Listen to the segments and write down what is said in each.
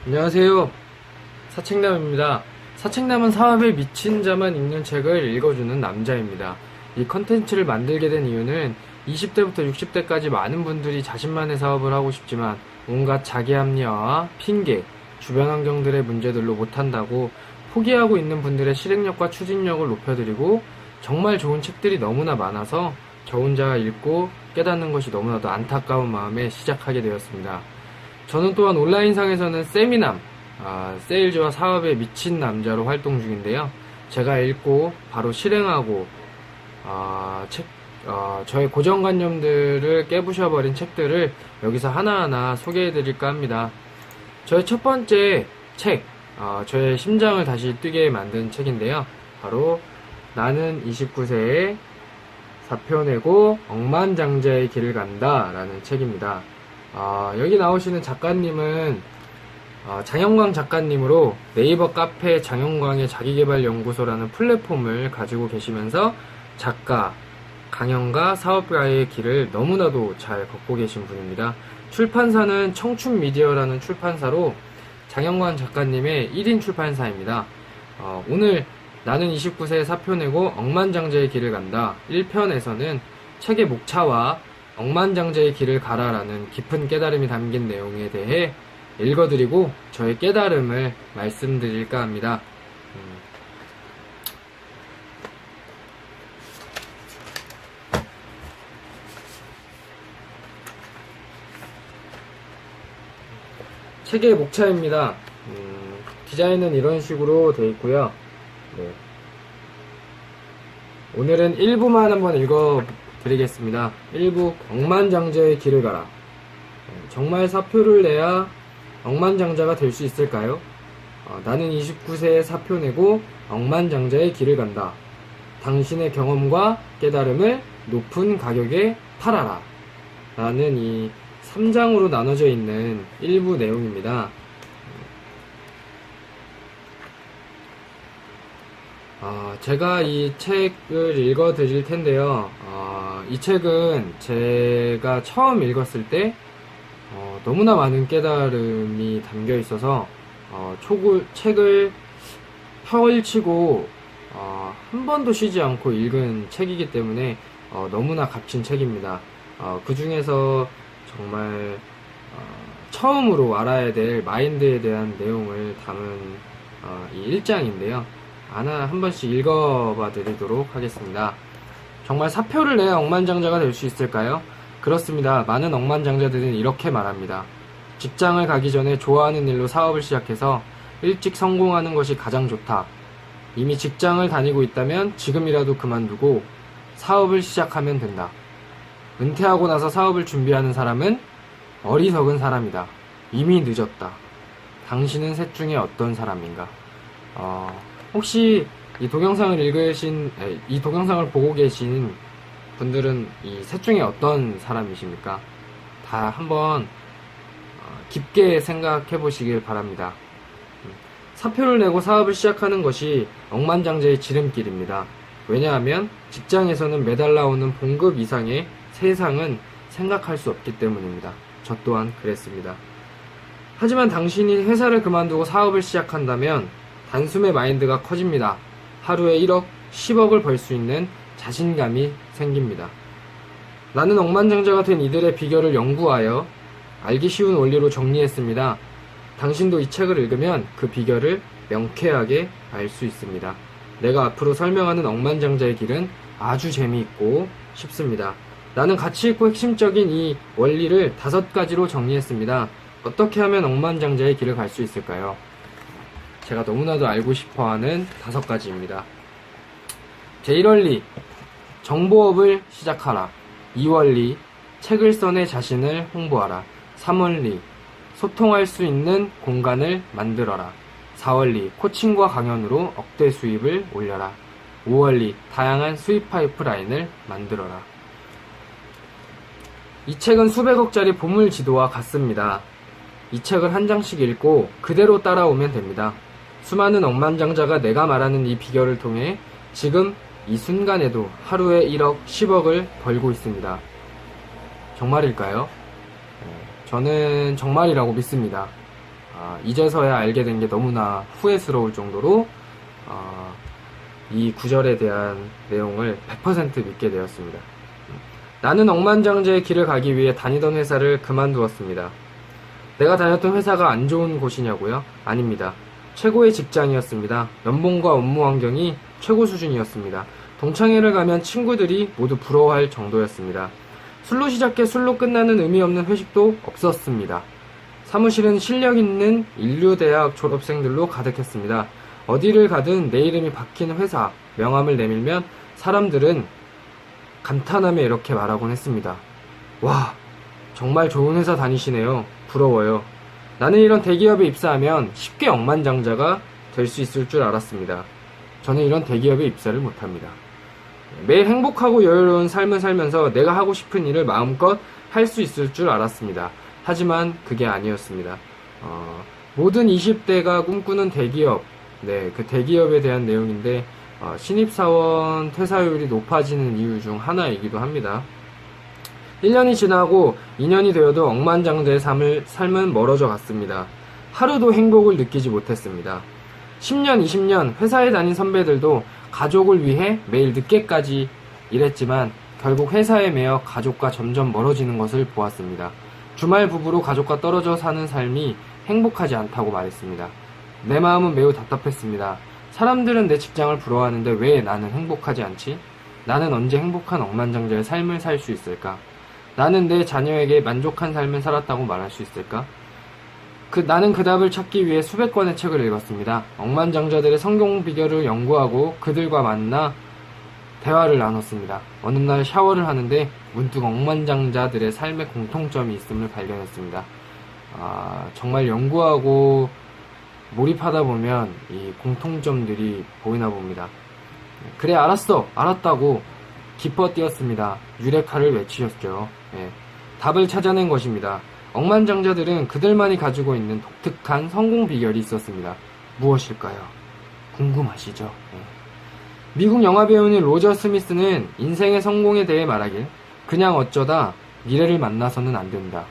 안녕하세요. 사책남입니다. 사책남은 사업에 미친 자만 읽는 책을 읽어주는 남자입니다. 이 컨텐츠를 만들게 된 이유는 20대부터 60대까지 많은 분들이 자신만의 사업을 하고 싶지만 온갖 자기 합리화와 핑계, 주변 환경들의 문제들로 못한다고 포기하고 있는 분들의 실행력과 추진력을 높여드리고 정말 좋은 책들이 너무나 많아서 저 혼자 읽고 깨닫는 것이 너무나도 안타까운 마음에 시작하게 되었습니다. 저는 또한 온라인상에서는 세미남, 세일즈와 사업에 미친 남자로 활동 중인데요. 제가 읽고 바로 실행하고 저의 고정관념들을 깨부셔버린 책들을 여기서 하나하나 소개해드릴까 합니다. 저의 첫 번째 책, 저의 심장을 다시 뛰게 만든 책인데요. 바로 나는 29세에 사표 내고 억만장자의 길을 간다 라는 책입니다. 여기 나오시는 작가님은 장영광 작가님으로 네이버 카페 장영광의 자기개발연구소라는 플랫폼을 가지고 계시면서 작가, 강연가, 사업가의 길을 너무나도 잘 걷고 계신 분입니다. 출판사는 청춘미디어라는 출판사로 장영광 작가님의 1인 출판사입니다. 오늘 나는 29세에 사표 내고 억만장자의 길을 간다 1편에서는 책의 목차와 억만장자의 길을 가라라는 깊은 깨달음이 담긴 내용에 대해 읽어드리고 저의 깨달음을 말씀드릴까 합니다. 책의 목차입니다. 디자인은 이런 식으로 되어 있고요. 네. 오늘은 1부만 한번 읽어드리겠습니다. 1부 억만장자의 길을 가라. 정말 사표를 내야 억만장자가 될 수 있을까요? 나는 29세에 사표 내고 억만장자의 길을 간다. 당신의 경험과 깨달음을 높은 가격에 팔아라. 라는 이 3장으로 나눠져 있는 1부 내용입니다. 제가 이 책을 읽어 드릴 텐데요. 이 책은 제가 처음 읽었을 때 너무나 많은 깨달음이 담겨 있어서 책을 펼치고 한 번도 쉬지 않고 읽은 책이기 때문에 너무나 값진 책입니다. 그 중에서 정말 처음으로 알아야 될 마인드에 대한 내용을 담은 이 1장인데요. 한 번씩 읽어봐 드리도록 하겠습니다. 정말 사표를 내야 억만장자가 될 수 있을까요? 그렇습니다. 많은 억만장자들은 이렇게 말합니다. 직장을 가기 전에 좋아하는 일로 사업을 시작해서 일찍 성공하는 것이 가장 좋다. 이미 직장을 다니고 있다면 지금이라도 그만두고 사업을 시작하면 된다. 은퇴하고 나서 사업을 준비하는 사람은 어리석은 사람이다. 이미 늦었다. 당신은 셋 중에 어떤 사람인가? 혹시 이 동영상을 보고 계신 분들은 이 셋 중에 어떤 사람이십니까? 다 한번 깊게 생각해 보시길 바랍니다. 사표를 내고 사업을 시작하는 것이 억만장자의 지름길입니다. 왜냐하면 직장에서는 매달 나오는 봉급 이상의 세상은 생각할 수 없기 때문입니다. 저 또한 그랬습니다. 하지만 당신이 회사를 그만두고 사업을 시작한다면 단숨에 마인드가 커집니다. 하루에 1억, 10억을 벌 수 있는 자신감이 생깁니다. 나는 억만장자가 된 이들의 비결을 연구하여 알기 쉬운 원리로 정리했습니다. 당신도 이 책을 읽으면 그 비결을 명쾌하게 알 수 있습니다. 내가 앞으로 설명하는 억만장자의 길은 아주 재미있고 쉽습니다. 나는 가치 있고 핵심적인 이 원리를 5가지로 정리했습니다. 어떻게 하면 억만장자의 길을 갈 수 있을까요? 제가 너무나도 알고 싶어하는 5가지입니다. 제1원리, 정보업을 시작하라. 2원리, 책을 써내 자신을 홍보하라. 3원리, 소통할 수 있는 공간을 만들어라. 4원리, 코칭과 강연으로 억대 수입을 올려라. 5원리, 다양한 수입 파이프라인을 만들어라. 이 책은 수백억짜리 보물 지도와 같습니다. 이 책을 한 장씩 읽고 그대로 따라오면 됩니다. 수많은 억만장자가 내가 말하는 이 비결을 통해 지금 이 순간에도 하루에 1억, 10억을 벌고 있습니다. 정말일까요? 저는 정말이라고 믿습니다. 이제서야 알게 된 게 너무나 후회스러울 정도로 이 구절에 대한 내용을 100% 믿게 되었습니다. 나는 억만장자의 길을 가기 위해 다니던 회사를 그만두었습니다. 내가 다녔던 회사가 안 좋은 곳이냐고요? 아닙니다. 최고의 직장이었습니다. 연봉과 업무 환경이 최고 수준이었습니다. 동창회를 가면 친구들이 모두 부러워할 정도였습니다. 술로 시작해 술로 끝나는 의미 없는 회식도 없었습니다. 사무실은 실력 있는 인류대학 졸업생들로 가득했습니다. 어디를 가든 내 이름이 박힌 회사, 명함을 내밀면 사람들은 감탄하며 이렇게 말하곤 했습니다. 와, 정말 좋은 회사 다니시네요. 부러워요. 나는 이런 대기업에 입사하면 쉽게 억만장자가 될 수 있을 줄 알았습니다. 저는 이런 대기업에 입사를 못합니다. 매일 행복하고 여유로운 삶을 살면서 내가 하고 싶은 일을 마음껏 할 수 있을 줄 알았습니다. 하지만 그게 아니었습니다. 모든 20대가 꿈꾸는 대기업, 그 대기업에 대한 내용인데 신입사원 퇴사율이 높아지는 이유 중 하나이기도 합니다. 1년이 지나고 2년이 되어도 억만장자의 삶은 멀어져 갔습니다. 하루도 행복을 느끼지 못했습니다. 10년, 20년 회사에 다닌 선배들도 가족을 위해 매일 늦게까지 일했지만 결국 회사에 매여 가족과 점점 멀어지는 것을 보았습니다. 주말 부부로 가족과 떨어져 사는 삶이 행복하지 않다고 말했습니다. 내 마음은 매우 답답했습니다. 사람들은 내 직장을 부러워하는데 왜 나는 행복하지 않지? 나는 언제 행복한 억만장자의 삶을 살 수 있을까? 나는 내 자녀에게 만족한 삶을 살았다고 말할 수 있을까? 나는 그 답을 찾기 위해 수백 권의 책을 읽었습니다. 억만장자들의 성공 비결을 연구하고 그들과 만나 대화를 나눴습니다. 어느 날 샤워를 하는데 문득 억만장자들의 삶의 공통점이 있음을 발견했습니다. 정말 연구하고 몰입하다 보면 이 공통점들이 보이나 봅니다. 그래, 알았어, 알았다고 기뻐 뛰었습니다. 유레카를 외치셨죠. 답을 찾아낸 것입니다. 억만장자들은 그들만이 가지고 있는 독특한 성공 비결이 있었습니다. 무엇일까요? 궁금하시죠? 미국 영화배우인 로저 스미스는 인생의 성공에 대해 말하길, 그냥 어쩌다 미래를 만나서는 안 된다.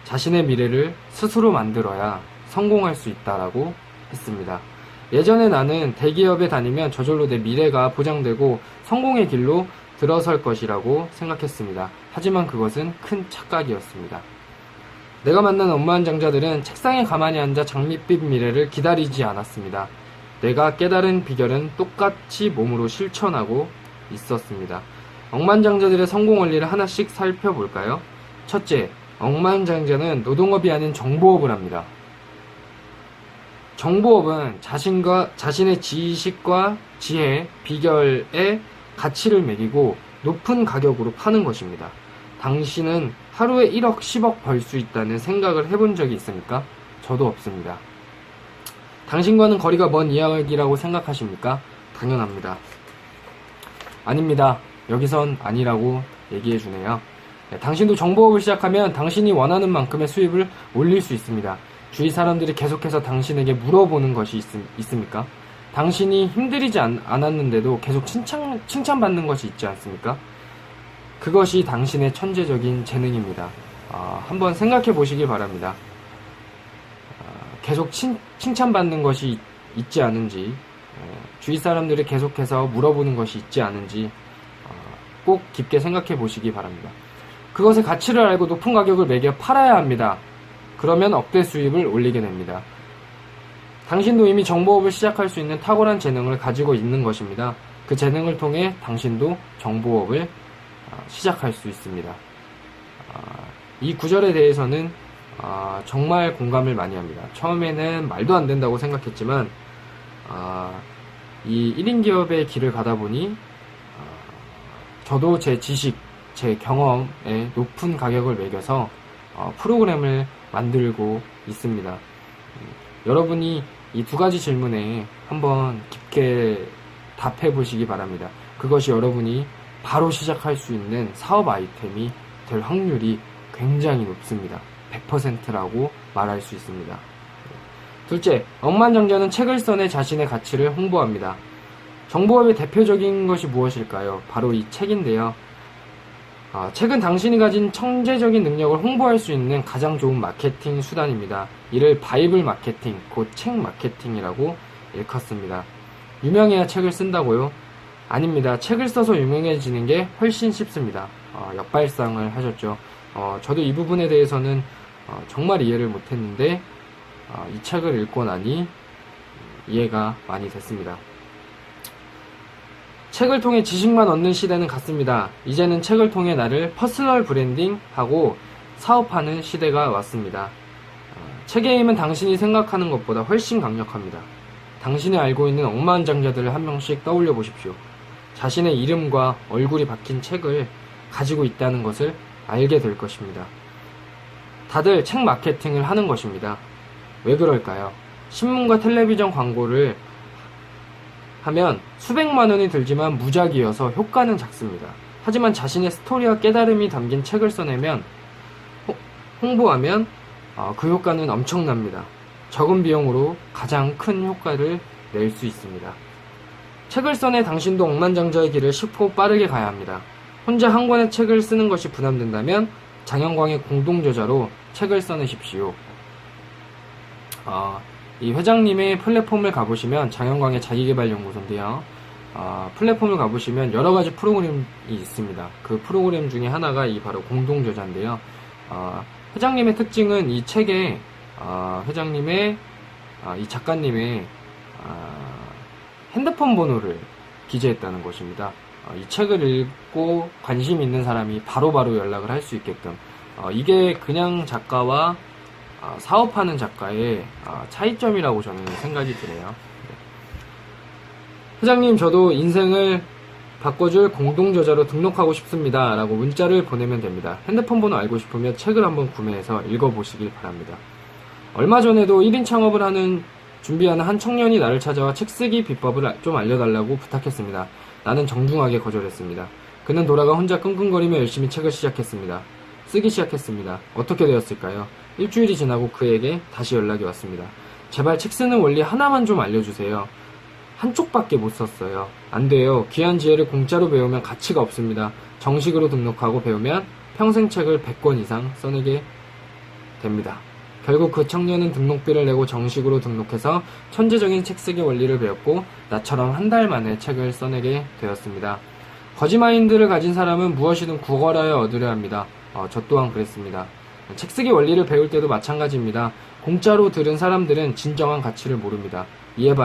자신의 미래를 스스로 만들어야 성공할 수 있다라고 했습니다. 예전에 나는 대기업에 다니면 저절로 내 미래가 보장되고 성공의 길로 들어설 것이라고 생각했습니다. 하지만 그것은 큰 착각이었습니다. 내가 만난 억만장자들은 책상에 가만히 앉아 장밋빛 미래를 기다리지 않았습니다. 내가 깨달은 비결은 똑같이 몸으로 실천하고 있었습니다. 억만장자들의 성공 원리를 하나씩 살펴볼까요? 첫째, 억만장자는 노동업이 아닌 정보업을 합니다. 정보업은 자신의 지식과 지혜, 비결에 가치를 매기고 높은 가격으로 파는 것입니다. 당신은 하루에 1억, 10억 벌 수 있다는 생각을 해본 적이 있습니까? 저도 없습니다. 당신과는 거리가 먼 이야기라고 생각하십니까? 당연합니다. 아닙니다. 여기선 아니라고 얘기해주네요. 당신도 정보업을 시작하면 당신이 원하는 만큼의 수입을 올릴 수 있습니다. 주위 사람들이 계속해서 당신에게 물어보는 것이 있습니까? 당신이 힘들이지 않았는데도 계속 칭찬받는 것이 있지 않습니까? 그것이 당신의 천재적인 재능입니다. 한번 생각해 보시길 바랍니다. 계속 칭찬받는 것이 있지 않은지, 주위 사람들이 계속해서 물어보는 것이 있지 않은지 꼭 깊게 생각해 보시기 바랍니다. 그것의 가치를 알고 높은 가격을 매겨 팔아야 합니다. 그러면 억대 수입을 올리게 됩니다. 당신도 이미 정보업을 시작할 수 있는 탁월한 재능을 가지고 있는 것입니다. 그 재능을 통해 당신도 정보업을 시작할 수 있습니다. 이 구절에 대해서는 정말 공감을 많이 합니다. 처음에는 말도 안 된다고 생각했지만 이 1인 기업의 길을 가다 보니 저도 제 지식, 제 경험에 높은 가격을 매겨서 프로그램을 만들고 있습니다. 여러분이 이 두 가지 질문에 한번 깊게 답해 보시기 바랍니다. 그것이 여러분이 바로 시작할 수 있는 사업 아이템이 될 확률이 굉장히 높습니다. 100%라고 말할 수 있습니다. 둘째, 억만장자는 책을 써내 자신의 가치를 홍보합니다. 정보업의 대표적인 것이 무엇일까요? 바로 이 책인데요. 책은 당신이 가진 천재적인 능력을 홍보할 수 있는 가장 좋은 마케팅 수단입니다. 이를 바이블 마케팅, 곧 책 마케팅이라고 일컫습니다. 유명해야 책을 쓴다고요? 아닙니다. 책을 써서 유명해지는 게 훨씬 쉽습니다. 역발상을 하셨죠. 저도 이 부분에 대해서는 정말 이해를 못했는데 이 책을 읽고 나니 이해가 많이 됐습니다. 책을 통해 지식만 얻는 시대는 갔습니다. 이제는 책을 통해 나를 퍼스널 브랜딩하고 사업하는 시대가 왔습니다. 책의 힘은 당신이 생각하는 것보다 훨씬 강력합니다. 당신이 알고 있는 억만장자들을 한 명씩 떠올려 보십시오. 자신의 이름과 얼굴이 박힌 책을 가지고 있다는 것을 알게 될 것입니다. 다들 책 마케팅을 하는 것입니다. 왜 그럴까요? 신문과 텔레비전 광고를 하면 수백만 원이 들지만 무작위여서 효과는 작습니다. 하지만 자신의 스토리와 깨달음이 담긴 책을 써내면 홍보하면 그 효과는 엄청납니다. 적은 비용으로 가장 큰 효과를 낼 수 있습니다. 책을 써내 당신도 억만장자의 길을 쉽고 빠르게 가야 합니다. 혼자 한 권의 책을 쓰는 것이 부담된다면 장영광의 공동저자로 책을 써내십시오. 이 회장님의 플랫폼을 가보시면 장영광의 자기개발연구소인데요. 플랫폼을 가보시면 여러가지 프로그램이 있습니다. 그 프로그램 중에 하나가 이 바로 공동저자인데요. 회장님의 특징은 이 책에 회장님의 이 작가님의 핸드폰 번호를 기재했다는 것입니다. 이 책을 읽고 관심 있는 사람이 바로바로 연락을 할 수 있게끔 이게 그냥 작가와 사업하는 작가의 차이점이라고 저는 생각이 드네요. 회장님, 저도 인생을 바꿔줄 공동저자로 등록하고 싶습니다 라고 문자를 보내면 됩니다. 핸드폰 번호 알고 싶으면 책을 한번 구매해서 읽어보시길 바랍니다. 얼마 전에도 1인 창업을 준비하는 한 청년이 나를 찾아와 책 쓰기 비법을 좀 알려달라고 부탁했습니다. 나는 정중하게 거절했습니다. 그는 돌아가 혼자 끙끙거리며 열심히 책을 쓰기 시작했습니다. 어떻게 되었을까요? 일주일이 지나고 그에게 다시 연락이 왔습니다. 제발 책 쓰는 원리 하나만 좀 알려주세요. 한쪽밖에 못 썼어요. 안 돼요. 귀한 지혜를 공짜로 배우면 가치가 없습니다. 정식으로 등록하고 배우면 평생 책을 100권 이상 써내게 됩니다. 결국 그 청년은 등록비를 내고 정식으로 등록해서 천재적인 책쓰기 원리를 배웠고 나처럼 한 달 만에 책을 써내게 되었습니다. 거지 마인드를 가진 사람은 무엇이든 구걸하여 얻으려 합니다. 저 또한 그랬습니다. 책쓰기 원리를 배울 때도 마찬가지입니다. 공짜로 들은 사람들은 진정한 가치를 모릅니다. 이에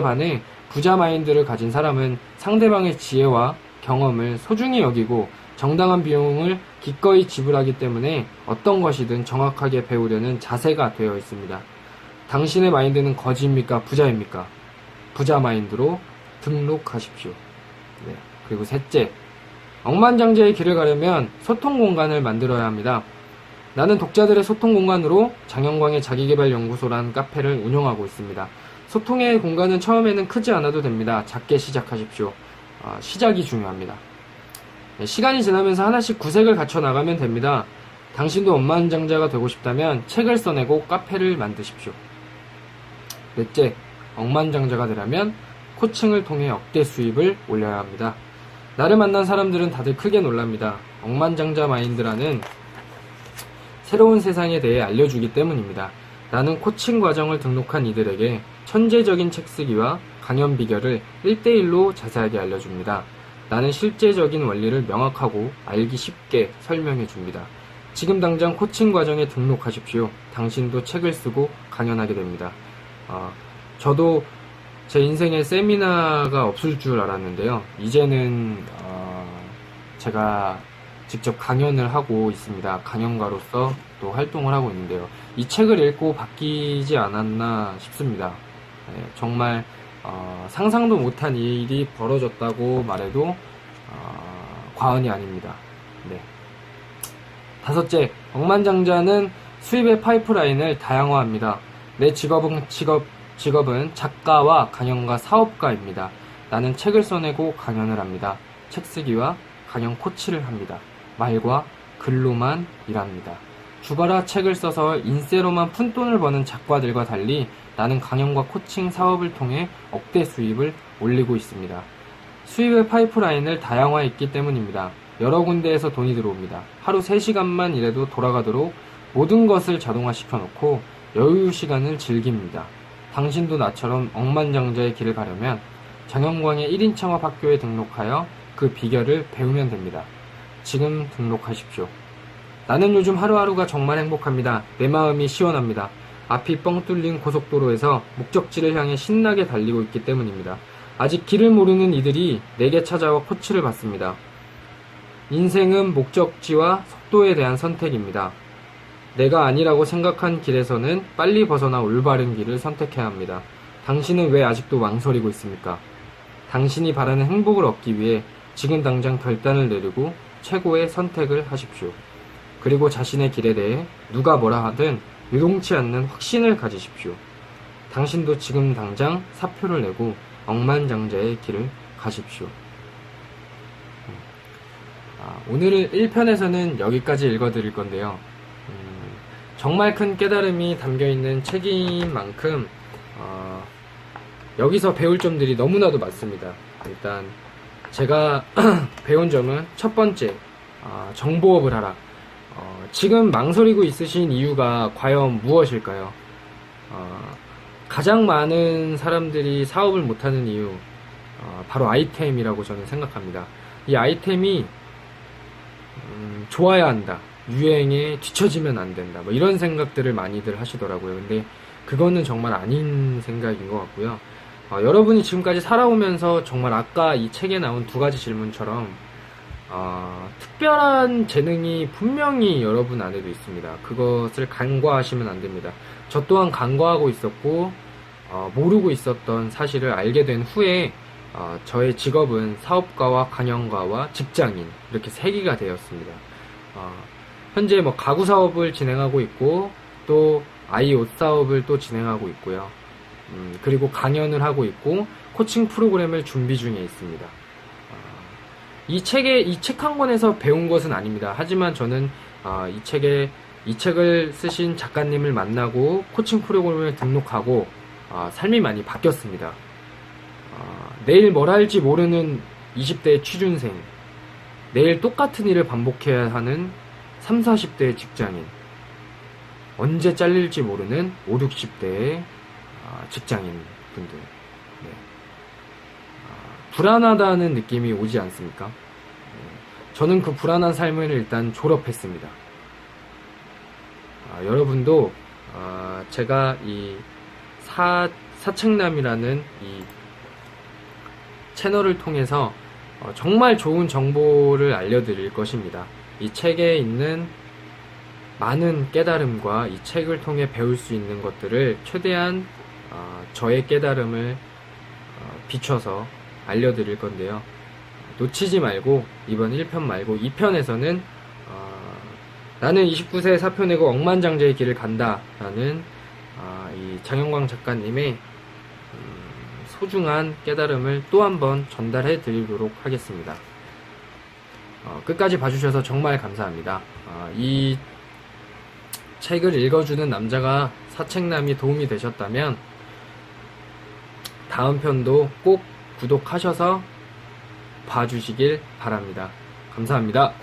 반해 부자 마인드를 가진 사람은 상대방의 지혜와 경험을 소중히 여기고 정당한 비용을 기꺼이 지불하기 때문에 어떤 것이든 정확하게 배우려는 자세가 되어 있습니다. 당신의 마인드는 거지입니까? 부자입니까? 부자 마인드로 등록하십시오. 네. 그리고 셋째, 억만장자의 길을 가려면 소통 공간을 만들어야 합니다. 나는 독자들의 소통 공간으로 장영광의 자기개발연구소라는 카페를 운영하고 있습니다. 소통의 공간은 처음에는 크지 않아도 됩니다. 작게 시작하십시오. 시작이 중요합니다. 시간이 지나면서 하나씩 구색을 갖춰 나가면 됩니다. 당신도 억만장자가 되고 싶다면 책을 써내고 카페를 만드십시오. 넷째, 억만장자가 되려면 코칭을 통해 억대 수입을 올려야 합니다. 나를 만난 사람들은 다들 크게 놀랍니다. 억만장자 마인드라는 새로운 세상에 대해 알려주기 때문입니다. 나는 코칭 과정을 등록한 이들에게 천재적인 책쓰기와 강연 비결을 1대1로 자세하게 알려줍니다. 나는 실제적인 원리를 명확하고 알기 쉽게 설명해 줍니다. 지금 당장 코칭 과정에 등록하십시오. 당신도 책을 쓰고 강연하게 됩니다. 저도 제 인생에 세미나가 없을 줄 알았는데요. 이제는 제가 직접 강연을 하고 있습니다. 강연가로서 또 활동을 하고 있는데요. 이 책을 읽고 바뀌지 않았나 싶습니다. 네, 정말 상상도 못한 일이 벌어졌다고 말해도 과언이 아닙니다. 네. 다섯째, 억만장자는 수입의 파이프라인을 다양화합니다. 내 직업은 작가와 강연가 사업가입니다. 나는 책을 써내고 강연을 합니다. 책쓰기와 강연 코치를 합니다. 말과 글로만 일합니다. 죽어라 책을 써서 인세로만 푼돈을 버는 작가들과 달리 나는 강연과 코칭 사업을 통해 억대 수입을 올리고 있습니다. 수입의 파이프라인을 다양화했기 때문입니다. 여러 군데에서 돈이 들어옵니다. 하루 3시간만 일해도 돌아가도록 모든 것을 자동화시켜 놓고 여유 시간을 즐깁니다. 당신도 나처럼 억만장자의 길을 가려면 장영광의 1인 창업 학교에 등록하여 그 비결을 배우면 됩니다. 지금 등록하십시오. 나는 요즘 하루하루가 정말 행복합니다. 내 마음이 시원합니다. 앞이 뻥 뚫린 고속도로에서 목적지를 향해 신나게 달리고 있기 때문입니다. 아직 길을 모르는 이들이 내게 찾아와 코치를 받습니다. 인생은 목적지와 속도에 대한 선택입니다. 내가 아니라고 생각한 길에서는 빨리 벗어나 올바른 길을 선택해야 합니다. 당신은 왜 아직도 망설이고 있습니까? 당신이 바라는 행복을 얻기 위해 지금 당장 결단을 내리고 최고의 선택을 하십시오. 그리고 자신의 길에 대해 누가 뭐라 하든 요동치 않는 확신을 가지십시오. 당신도 지금 당장 사표를 내고 억만장자의 길을 가십시오. 오늘 1편에서는 여기까지 읽어드릴 건데요. 정말 큰 깨달음이 담겨있는 책인 만큼 여기서 배울 점들이 너무나도 많습니다. 일단 제가 배운 점은 첫 번째, 정보업을 하라. 지금 망설이고 있으신 이유가 과연 무엇일까요? 가장 많은 사람들이 사업을 못하는 이유, 바로 아이템이라고 저는 생각합니다. 이 아이템이 좋아야 한다, 유행에 뒤처지면 안 된다, 뭐 이런 생각들을 많이들 하시더라고요. 근데 그거는 정말 아닌 생각인 것 같고요. 여러분이 지금까지 살아오면서 정말 아까 이 책에 나온 2가지 질문처럼 특별한 재능이 분명히 여러분 안에도 있습니다. 그것을 간과하시면 안 됩니다. 저 또한 간과하고 있었고 모르고 있었던 사실을 알게 된 후에 저의 직업은 사업가와 강연가와 직장인, 이렇게 3개가 되었습니다. 현재 뭐 가구 사업을 진행하고 있고, 또 아이 옷 사업을 또 진행하고 있고요. 그리고 강연을 하고 있고, 코칭 프로그램을 준비 중에 있습니다. 이 책 한 권에서 배운 것은 아닙니다. 하지만 저는 이 책을 쓰신 작가님을 만나고 코칭 프로그램에 등록하고 삶이 많이 바뀌었습니다. 내일 뭘 할지 모르는 20대의 취준생, 내일 똑같은 일을 반복해야 하는 30, 40대의 직장인, 언제 잘릴지 모르는 50, 60대의 직장인 분들, 네. 불안하다는 느낌이 오지 않습니까? 저는 그 불안한 삶을 일단 졸업했습니다. 여러분도 제가 이 사책남이라는 이 채널을 통해서 정말 좋은 정보를 알려드릴 것입니다. 이 책에 있는 많은 깨달음과 이 책을 통해 배울 수 있는 것들을 최대한 저의 깨달음을 비춰서 알려드릴 건데요. 놓치지 말고 이번 1편 말고 2편에서는 나는 29세에 사표 내고 억만장자의 길을 간다 라는 이 장영광 작가님의 소중한 깨달음을 또 한 번 전달해 드리도록 하겠습니다. 끝까지 봐주셔서 정말 감사합니다. 이 책을 읽어주는 남자가 사책남이 도움이 되셨다면 다음 편도 꼭 구독하셔서 봐주시길 바랍니다. 감사합니다.